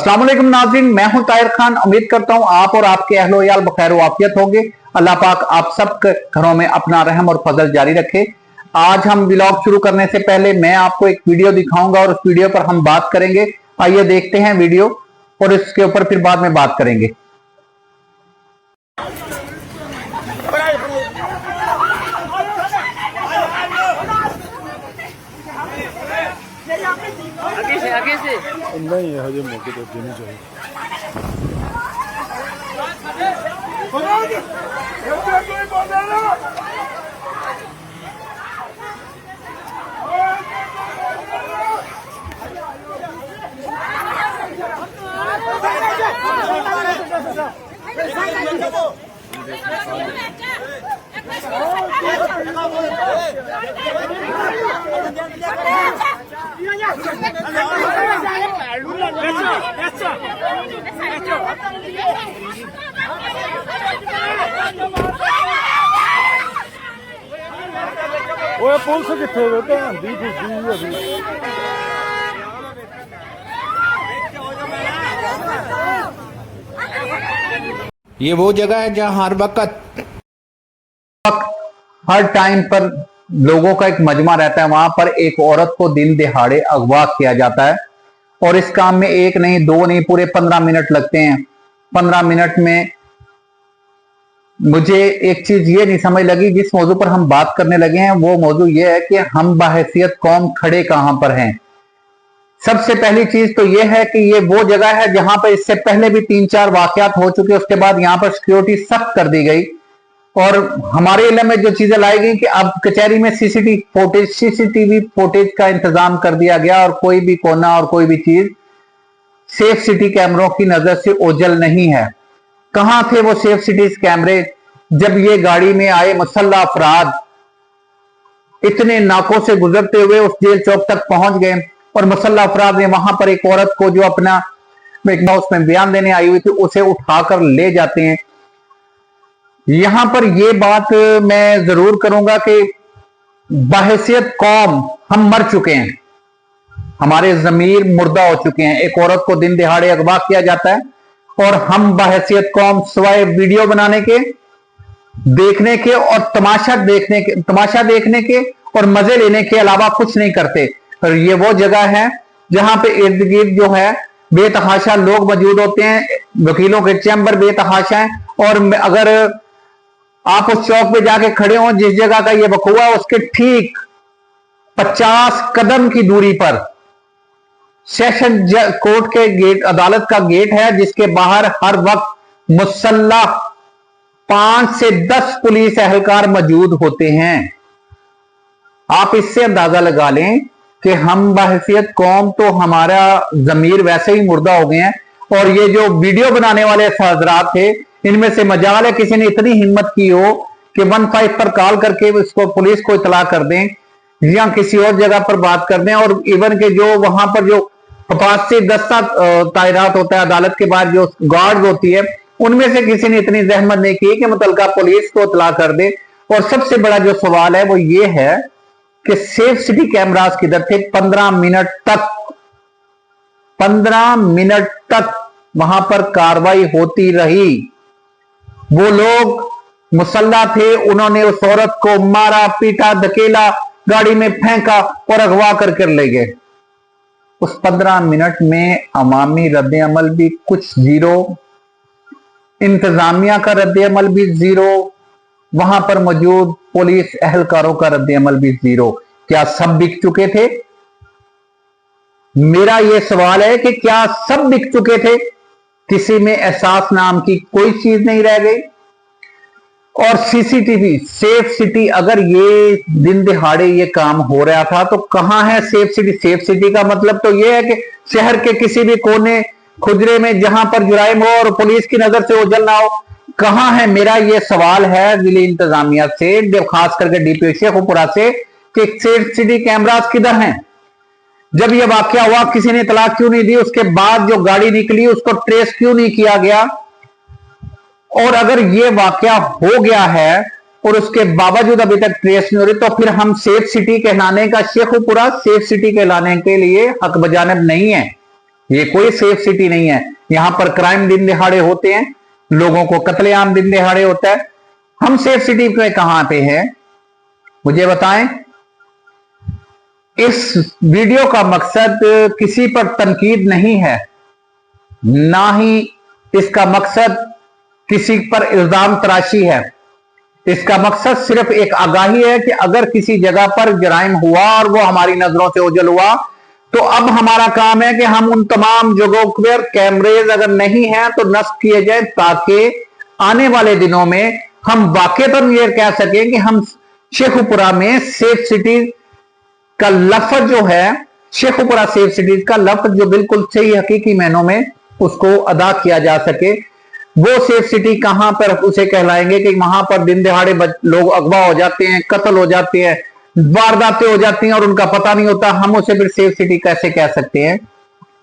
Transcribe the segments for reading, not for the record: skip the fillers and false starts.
अस्सलाम वालेकुम नाज़रीन, मैं हूं ताहिर खान। उम्मीद करता हूं आप और आपके अहलो याल बखैर वाफियत होंगे। अल्लाह पाक आप सब घरों में अपना रहम और फजल जारी रखे। आज हम व्लॉग शुरू करने से पहले मैं आपको एक वीडियो दिखाऊंगा और उस वीडियो पर हम बात करेंगे। आइए देखते हैं वीडियो और इसके ऊपर फिर बाद में बात करेंगे। आगे से नहीं है हजे मौके पर देनी चाहिए। ओए पुलिस किथे वे भैन दी खुशी अभी ये वो जगह है जहां हर वक्त हर टाइम पर लोगों का एक मजमा रहता है। वहां पर एक औरत को दिन दिहाड़े अगवा किया जाता है और इस काम में एक नहीं दो नहीं पूरे 15 मिनट लगते हैं। 15 मिनट में मुझे एक चीज ये नहीं समझ लगी। जिस मौजू पर हम बात करने लगे हैं वो मौजू ये है कि हम बाहैसियत कौम खड़े कहां पर हैं। सबसे पहली चीज तो ये है कि ये वो जगह है जहां पर इससे पहले भी 3-4 वाकयात हो चुके। उसके बाद यहां पर सिक्योरिटी सख्त कर दी गई और हमारे इल्म में जो चीजें लाई गई कि अब कचहरी में सीसीटीवी फुटेज का इंतजाम कर दिया गया और कोई भी कोना और कोई भी चीज सेफ सिटी कैमरों की नजर से ओझल नहीं है। कहां थे वो सेफ सिटी कैमरे जब ये गाड़ी में आए मुसल्लह अफराद इतने नाकों से गुजरते हुए उस जेल चौक तक पहुंच गए और मुसल्लह अफराद ने वहां पर एक औरत को जो अपना उसमें बयान देने आई हुई थी उसे उठाकर ले जाते हैं। यहां पर यह बात मैं जरूर करूंगा कि बाहैसियत कौम हम मर चुके हैं, हमारे जमीर मुर्दा हो चुके हैं। एक औरत को दिन दिहाड़े अगवा किया जाता है और हम बाहैसियत कौम सिवाय वीडियो बनाने के, देखने के और तमाशा देखने के और मजे लेने के अलावा कुछ नहीं करते। और ये वो जगह है जहां पे इर्द गिर्द जो है बेतहाशा लोग मौजूद होते हैं। वकीलों के चैम्बर बेतहाशा हैं और अगर आप उस चौक पे जाके खड़े हो जिस जगह का ये वकूआ उसके ठीक 50 कदम की दूरी पर सेशन कोर्ट के गेट, अदालत का गेट है जिसके बाहर हर वक्त मुसल्लह 5 से 10 पुलिस एहलकार मौजूद होते हैं। आप इससे अंदाजा लगा लें कि हम बाहैसियत कौम तो हमारा जमीर वैसे ही मुर्दा हो गए हैं। और ये जो वीडियो बनाने वाले हजरात थे इनमें से मजाल है किसी ने इतनी हिम्मत की हो कि 15 पर कॉल करके इसको पुलिस को इतला कर दें या किसी और जगह पर बात कर दें। और इवन के जो वहां पर जो 5 से 10 तायरात होता है अदालत के बाद जो गार्ड होती है उनमें से किसी ने इतनी जहमत नहीं की कि मुतलका पुलिस को इतला कर दे। और सबसे बड़ा जो सवाल है वो ये है कि सेफ सिटी कैमरास किधर थे। 15 मिनट तक वहां पर कार्रवाई होती रही। वो लोग मुसल्ला थे, उन्होंने उस औरत को मारा, पीटा, धकेला, गाड़ी में फेंका और अगवा करके ले गए। उस 15 मिनट में अवामी रद्द अमल भी कुछ जीरो, इंतजामिया का रद्द अमल भी जीरो, वहां पर मौजूद पुलिस एहलकारों का रद्द अमल भी जीरो। क्या सब बिक चुके थे? मेरा यह सवाल है कि क्या सब बिक चुके थे? किसी में एहसास नाम की कोई चीज नहीं रह गई। और सीसीटीवी सेफ सिटी, अगर ये दिन दिहाड़े ये काम हो रहा था तो कहां है सेफ सिटी? सेफ सिटी का मतलब तो ये है कि शहर के किसी भी कोने खुजरे में जहां पर जुराइम हो और पुलिस की नजर से ओझल ना हो, कहां है? मेरा ये सवाल है जिले इंतजामिया से, खास करके डीपीओ शेखुपुरा से, कि सेफ सिटी कैमरास किधर हैं? जब यह वाकया हुआ किसी ने इतला क्यों नहीं दी? उसके बाद जो गाड़ी निकली उसको ट्रेस क्यों नहीं किया गया? और अगर यह वाकया हो गया है और उसके बावजूद अभी तक ट्रेस नहीं हो रही, तो फिर हम सेफ सिटी कहलाने का, शेखुपुरा सेफ सिटी कहलाने के लिए हक बजानब नहीं है। ये कोई सेफ सिटी नहीं है। यहां पर क्राइम दिन दिहाड़े होते हैं, लोगों को कत्लेआम दिन दिहाड़े होता है। हम सेफ सिटी पे कहां पे हैं, मुझे बताएं। इस वीडियो का मकसद किसी पर तनकीद नहीं है, ना ही इसका मकसद किसी पर इल्जाम तराशी है। इसका मकसद सिर्फ एक आगाही है कि अगर किसी जगह पर जराइम हुआ और वो हमारी नजरों से ओझल हुआ, तो अब हमारा काम है कि हम उन तमाम जगहों पर कैमरेज अगर नहीं हैं तो नस्ब किए जाए, ताकि आने वाले दिनों में हम वाकईतन ये कह सकें कि हम शेखुपुरा में सेफ सिटी का लफ्ज जो है, शेखुपुरा सेफ सिटीज का लफ्ज जो बिल्कुल सही हकीकी मायनों में उसको अदा किया जा सके। वो सेफ सिटी कहां पर उसे कहलाएंगे कि वहां पर दिन दिहाड़े लोग अगवा हो जाते हैं, कत्ल हो जाते हैं, वारदातें हो जाती हैं और उनका पता नहीं होता, हम उसे फिर सेफ सिटी कैसे कह सकते हैं।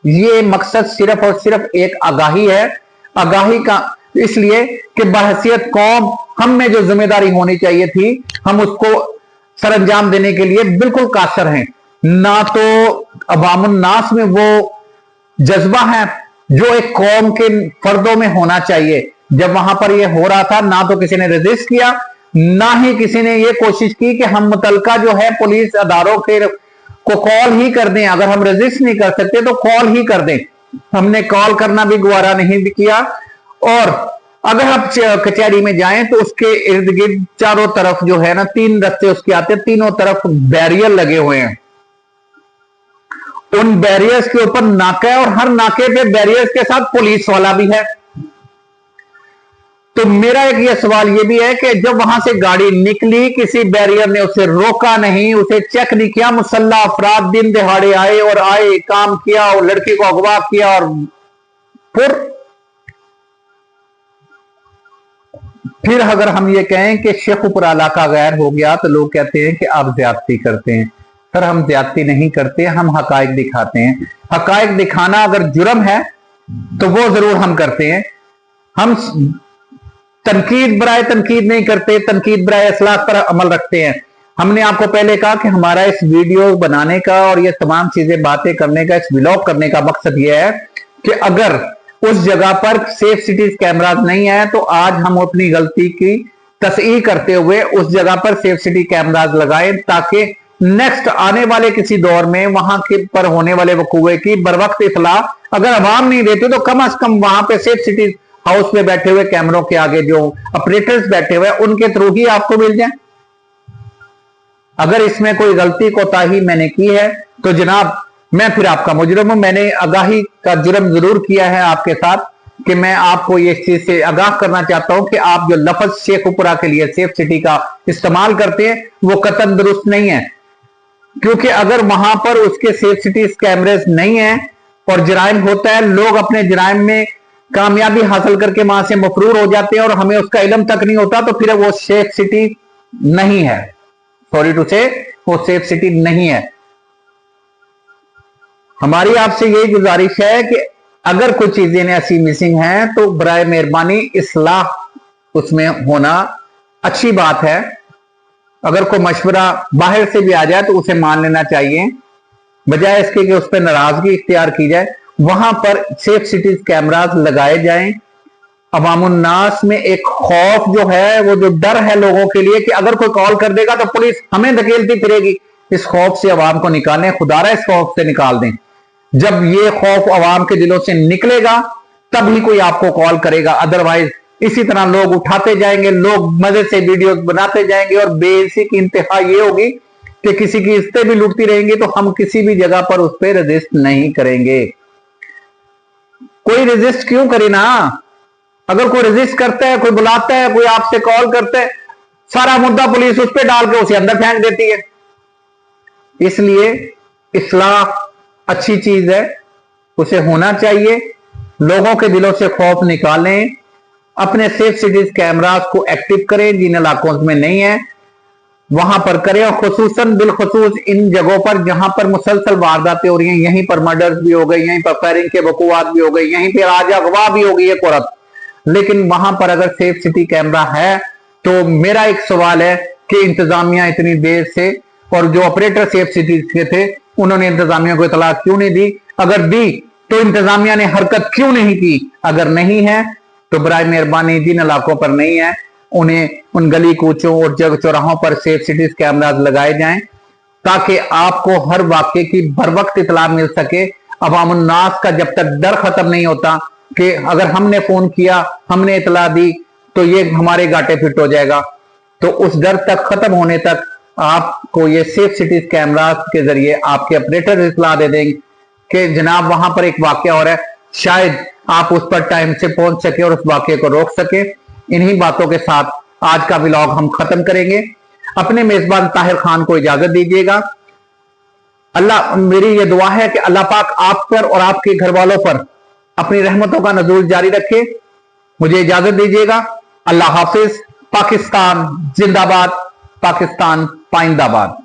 ये मकसद सिर्फ और सिर्फ एक आगाही है। आगाही का इसलिए कि बहैसियत कौम हम में जो जिम्मेदारी होनी चाहिए थी, हम उसको सरअंजाम देने के लिए बिल्कुल कासर हैं। ना तो अवामुन नास में वो जज्बा है जो एक कौम के फर्दों में होना चाहिए। जब वहां पर ये हो रहा था, ना तो किसी ने रेजिस्ट किया, ना ही किसी ने ये कोशिश की कि हम मुतलका जो है पुलिस अदारों के को कॉल ही कर दें। अगर हम रेजिस्ट नहीं कर सकते तो कॉल ही कर दें। हमने कॉल करना भी गवारा नहीं किया। और अगर आप कचहरी में जाएं तो उसके इर्द गिर्द चारों तरफ जो है ना, 3 रस्ते उसके आते हैं, तीनों तरफ बैरियर लगे हुए हैं। उन बैरियर्स के ऊपर नाका है और हर नाके पे बैरियर्स के साथ पुलिस वाला भी है। तो मेरा एक ये सवाल ये भी है कि जब वहां से गाड़ी निकली, किसी बैरियर ने उसे रोका नहीं, उसे चेक नहीं किया। मुसल्ला अफराद दिन दिहाड़े आए और आए, काम किया और लड़की को अगवा किया और फिर अगर हम ये कहें कि शेखुपुरा इलाका गैर हो गया तो लोग कहते हैं कि आप ज्यादती करते हैं। सर, हम ज्यादती नहीं करते, हम हकायक दिखाते हैं। हकायक दिखाना अगर जुर्म है तो वो जरूर हम करते हैं। हम तनकीद बराए तनकीद नहीं करते, तनकीद बराए इस्लाह पर अमल रखते हैं। हमने आपको पहले कहा कि हमारा इस वीडियो बनाने का और ये तमाम चीजें बातें करने का, इस व्लॉग करने का मकसद ये है कि अगर उस जगह पर सेफ सिटीज कैमरास नहीं है तो आज हम अपनी गलती की तस्हीह करते हुए उस जगह पर सेफ सिटी कैमरास लगाएं, ताकि नेक्स्ट आने वाले किसी दौर में वहां के पर होने वाले वकूए की बरवक्त इतला अगर अवाम नहीं देती तो कम अज कम वहां पे सेफ सिटी हाउस में बैठे हुए कैमरों के आगे जो ऑपरेटर्स बैठे हुए उनके थ्रू ही आपको मिल जाए। अगर इसमें कोई गलती कोताही मैंने की है तो जनाब मैं फिर आपका मुजरिम हूं। मैंने आगाही का जुर्म जरूर किया है आपके साथ कि मैं आपको ये चीज से आगाह करना चाहता हूं कि आप जो लफ्ज शेखुपुरा के लिए सेफ सिटी का इस्तेमाल करते हैं वो कतई दुरुस्त नहीं है। क्योंकि अगर वहां पर उसके सेफ सिटी कैमरेज नहीं है और जराइम होता है, लोग अपने जराइम में कामयाबी हासिल करके वहां से मफरूर हो जाते हैं और हमें उसका इल्म तक नहीं होता, तो फिर वो सेफ सिटी नहीं है। सॉरी टू से, वो सेफ सिटी नहीं है। हमारी आपसे यही गुजारिश है कि अगर कुछ चीजें ऐसी मिसिंग हैं तो बराए मेहरबानी इस्लाह उसमें होना अच्छी बात है। अगर कोई मशवरा बाहर से भी आ जाए तो उसे मान लेना चाहिए, बजाय इसके कि उस पर नाराजगी इख्तियार की जाए। वहां पर सेफ सिटीज कैमरास लगाए जाएं। अवामुन नास में एक खौफ जो है, वो जो डर है लोगों के लिए कि अगर कोई कॉल कर देगा तो पुलिस हमें धकेलती फिरेगी, इस खौफ से अवाम को निकालें। खुदारा इस खौफ से निकाल दें। जब ये खौफ अवाम के दिलों से निकलेगा तब ही कोई आपको कॉल करेगा, अदरवाइज इसी तरह लोग उठाते जाएंगे, लोग मजे से वीडियोस बनाते जाएंगे और बेइज्जती की इंतहा ये होगी कि किसी की इज्जतें भी लूटती रहेंगी। तो हम किसी भी जगह पर उस पर रेजिस्ट नहीं करेंगे। कोई रेजिस्ट क्यों करे ना? अगर कोई रेजिस्ट करता है, कोई बुलाता है, कोई आपसे कॉल करता है, सारा मुद्दा पुलिस उस पर डाल के उसे अंदर फेंक देती है। इसलिए इस्लाह अच्छी चीज है, उसे होना चाहिए। लोगों के दिलों से खौफ निकालें, अपने सेफ सिटीज कैमरास को एक्टिव करें, जिन इलाकों में नहीं है वहां पर करें, और खुसूसन बिलखुसूस इन जगहों पर जहां पर मुसलसल वारदातें हो रही हैं, यहीं पर मर्डर्स भी हो गई, यहीं पर फायरिंग के वकूआत भी हो गई, यहीं पर आज अगवा भी हो गई एक औरत। लेकिन वहां पर अगर सेफ सिटी कैमरा है तो मेरा एक सवाल है कि इंतजामिया इतनी देर से और जो ऑपरेटर सेफ सिटी के थे उन्होंने इंतजामिया को इतला क्यों नहीं दी? अगर दी तो इंतजामिया ने हरकत क्यों नहीं की? अगर नहीं है तो बराए मेहरबानी जिन इलाकों पर नहीं है उन्हें उन गली कूचों और जगह चौराहों पर सेफ सिटीज कैमरास लगाए जाएं ताकि आपको हर वाक्य की बर वक्त इतला मिल सके। अवामुन्नास का जब तक डर खत्म नहीं होता कि अगर हमने फोन किया, हमने इतला दी तो ये हमारे गाटे फिट हो जाएगा, तो उस डर तक खत्म होने तक आपको ये सेफ सिटीज कैमरास के जरिए आपके ऑपरेटर इतला दे देंगे कि जनाब वहां पर एक वाक्य हो रहा है, शायद आप उस पर टाइम से पहुंच सके और उस वाक्य को रोक सके। इन्हीं बातों के साथ आज का व्लॉग हम खत्म करेंगे। अपने मेजबान ताहिर खान को इजाजत दीजिएगा। अल्लाह, मेरी ये दुआ है कि अल्लाह पाक आप पर और आपके घर वालों पर अपनी रहमतों का नज़ूल जारी रखे। मुझे इजाजत दीजिएगा। अल्लाह हाफिज। पाकिस्तान जिंदाबाद, पाकिस्तान पाइंदाबाद।